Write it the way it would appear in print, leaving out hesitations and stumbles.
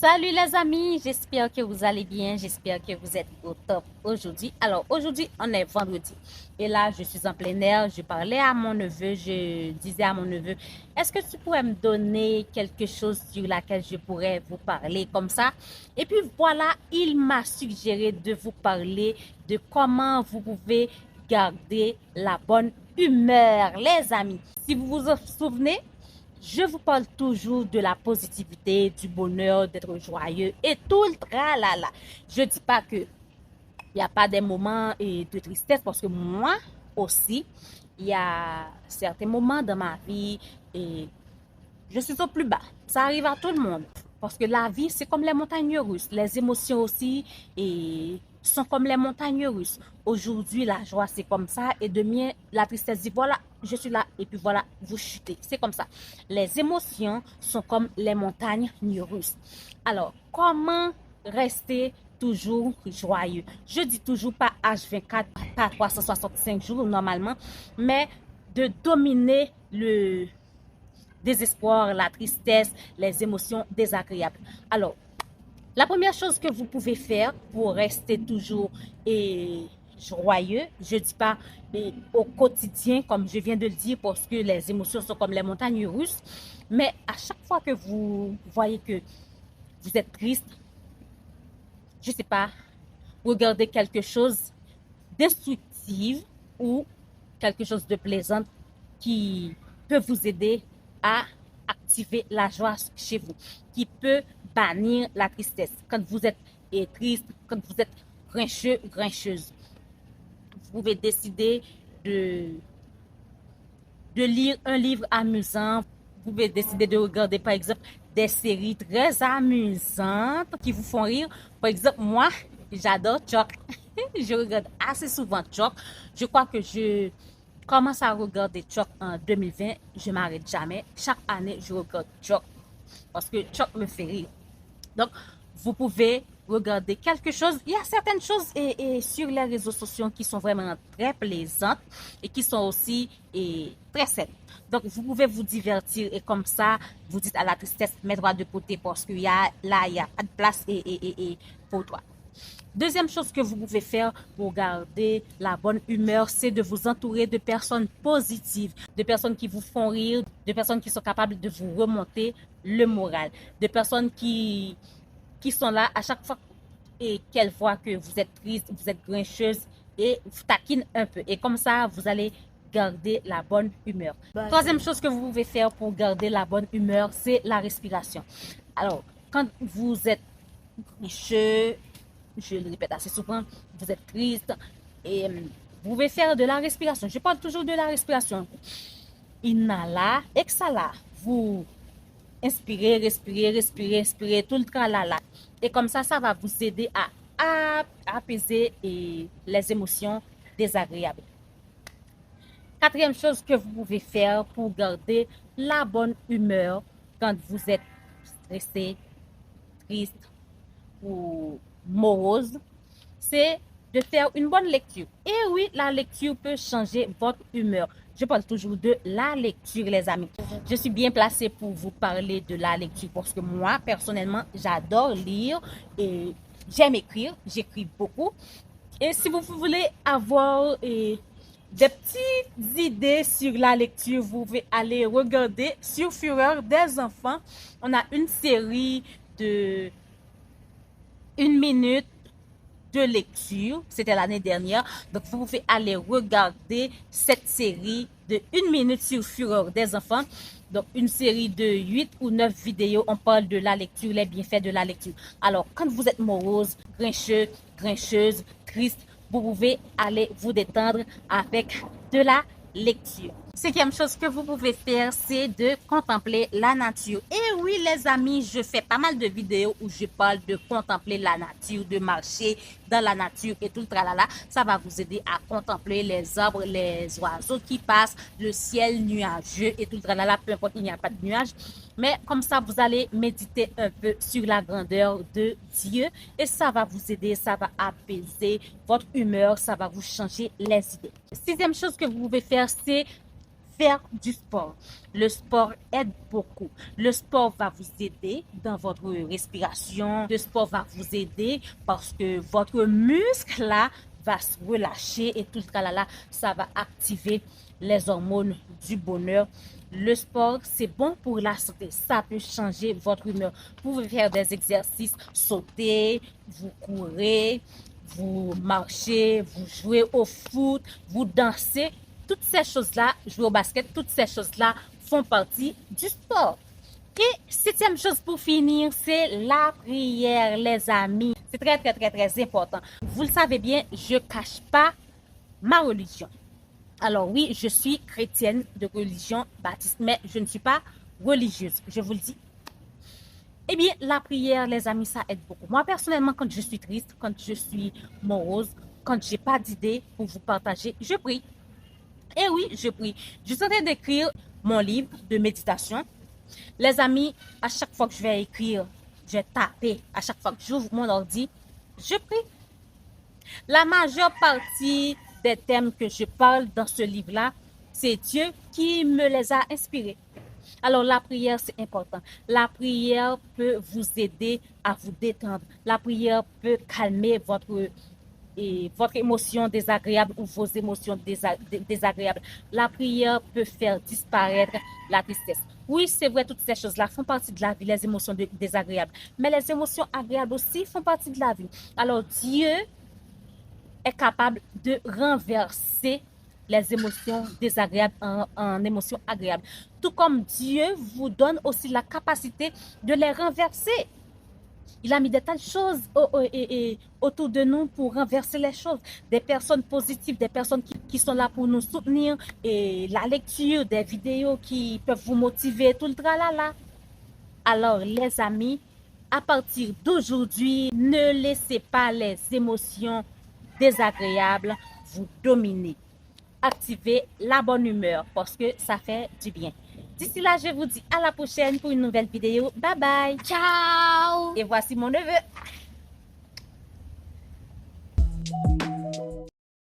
Salut les amis, j'espère que vous allez bien, j'espère que vous êtes au top aujourd'hui. Alors aujourd'hui, on est vendredi et là, je suis en plein air, je parlais à mon neveu, je disais à mon neveu, est-ce que tu pourrais me donner quelque chose sur laquelle je pourrais vous parler comme ça? Et puis voilà, il m'a suggéré de vous parler de comment vous pouvez garder la bonne humeur, les amis. Si vous vous en souvenez, je vous parle toujours de la positivité, du bonheur, d'être joyeux et tout le tralala. Je ne dis pas que il n'y a pas des moments de tristesse parce que moi aussi, il y a certains moments dans ma vie et je suis au plus bas. Ça arrive à tout le monde. Parce que la vie, c'est comme les montagnes russes. Les émotions aussi sont comme les montagnes russes. Aujourd'hui, la joie, c'est comme ça. Et demain, la tristesse dit, voilà, je suis là. Et puis voilà, vous chutez. C'est comme ça. Les émotions sont comme les montagnes russes. Alors, comment rester toujours joyeux? Je dis toujours pas H24, pas 365 jours normalement, mais de dominer le désespoir, la tristesse, les émotions désagréables. Alors, la première chose que vous pouvez faire pour rester toujours joyeux, je ne dis pas au quotidien, comme je viens de le dire, parce que les émotions sont comme les montagnes russes, mais à chaque fois que vous voyez que vous êtes triste, je ne sais pas, regardez quelque chose destructif ou quelque chose de plaisant qui peut vous aider à activer la joie chez vous, qui peut bannir la tristesse. Quand vous êtes triste, quand vous êtes grincheux, grincheuse, vous pouvez décider de lire un livre amusant. Vous pouvez décider de regarder, par exemple, des séries très amusantes qui vous font rire. Par exemple, moi, j'adore Chuck. Je regarde assez souvent Chuck. Je crois que je commence à regarder Chuck en 2020. Je ne m'arrête jamais. Chaque année, je regarde Chuck parce que Chuck me fait rire. Donc, vous pouvez regarder quelque chose. Il y a certaines choses sur les réseaux sociaux qui sont vraiment très plaisantes et qui sont aussi très saines. Donc, vous pouvez vous divertir et comme ça, vous dites à la tristesse, mets-toi de côté parce qu'il y a là, il n'y a pas de place pour toi. Deuxième chose que vous pouvez faire pour garder la bonne humeur, c'est de vous entourer de personnes positives, de personnes qui vous font rire, de personnes qui sont capables de vous remonter le moral, de personnes qui sont là à chaque fois et qu'elles voient que vous êtes triste, vous êtes grincheuse et vous taquinent un peu. Et comme ça, vous allez garder la bonne humeur. Troisième chose que vous pouvez faire pour garder la bonne humeur, c'est la respiration. Alors, quand vous êtes grincheux, je le répète assez souvent, vous êtes triste et vous pouvez faire de la respiration. Je parle toujours de la respiration. Inhala, exhala. Vous inspirez, respirez, respirez, respirez tout le temps là. Et comme ça va vous aider à apaiser les émotions désagréables. Quatrième chose que vous pouvez faire pour garder la bonne humeur quand vous êtes stressé, triste ou morose, c'est de faire une bonne lecture. Et oui, la lecture peut changer votre humeur. Je parle toujours de la lecture, les amis. Je suis bien placée pour vous parler de la lecture parce que moi, personnellement, j'adore lire et j'aime écrire. J'écris beaucoup. Et si vous voulez avoir des petites idées sur la lecture, vous pouvez aller regarder sur Fureur des enfants. On a une série de 1 minute de lecture, c'était l'année dernière. Donc, vous pouvez aller regarder cette série de 1 minute sur Fureur des enfants. Donc, une série de 8 ou 9 vidéos, on parle de la lecture, les bienfaits de la lecture. Alors, quand vous êtes morose, grincheux, grincheuse, triste, vous pouvez aller vous détendre avec de la lecture. Cinquième chose que vous pouvez faire, c'est de contempler la nature. Et oui, les amis, je fais pas mal de vidéos où je parle de contempler la nature, de marcher dans la nature et tout le tralala. Ça va vous aider à contempler les arbres, les oiseaux qui passent, le ciel nuageux et tout le tralala, peu importe, il n'y a pas de nuages. Mais comme ça, vous allez méditer un peu sur la grandeur de Dieu et ça va vous aider, ça va apaiser votre humeur, ça va vous changer les idées. Sixième chose que vous pouvez faire, c'est faire du sport. Le sport aide beaucoup. Le sport va vous aider dans votre respiration. Le sport va vous aider parce que votre muscle là va se relâcher et tout le tralala, ça va activer les hormones du bonheur. Le sport, c'est bon pour la santé. Ça peut changer votre humeur. Vous pouvez faire des exercices, sauter, vous courez, vous marchez, vous jouez au foot, vous dansez. Toutes ces choses-là, jouer au basket, toutes ces choses-là font partie du sport. Et septième chose pour finir, c'est la prière, les amis. C'est très, très, très, très important. Vous le savez bien, je ne cache pas ma religion. Alors oui, je suis chrétienne de religion baptiste, mais je ne suis pas religieuse, je vous le dis. Eh bien, la prière, les amis, ça aide beaucoup. Moi, personnellement, quand je suis triste, quand je suis morose, quand je n'ai pas d'idée pour vous partager, je prie. Et oui, je prie. Je suis en train d'écrire mon livre de méditation. Les amis, à chaque fois que je vais écrire, je vais taper. À chaque fois que j'ouvre mon ordi, je prie. La majeure partie des thèmes que je parle dans ce livre-là, c'est Dieu qui me les a inspirés. Alors la prière, c'est important. La prière peut vous aider à vous détendre. La prière peut calmer votre émotion désagréable ou vos émotions désagréables. La prière peut faire disparaître la tristesse. Oui, c'est vrai, toutes ces choses-là font partie de la vie, les émotions désagréables. Mais les émotions agréables aussi font partie de la vie. Alors Dieu est capable de renverser les émotions désagréables en émotions agréables. Tout comme Dieu vous donne aussi la capacité de les renverser. Il a mis des tas de choses autour de nous pour renverser les choses. Des personnes positives, des personnes qui sont là pour nous soutenir, et la lecture, des vidéos qui peuvent vous motiver, tout le tralala. Alors, les amis, à partir d'aujourd'hui, ne laissez pas les émotions désagréables vous dominer. Activez la bonne humeur parce que ça fait du bien. D'ici là, je vous dis à la prochaine pour une nouvelle vidéo. Bye bye. Ciao. Et voici mon neveu.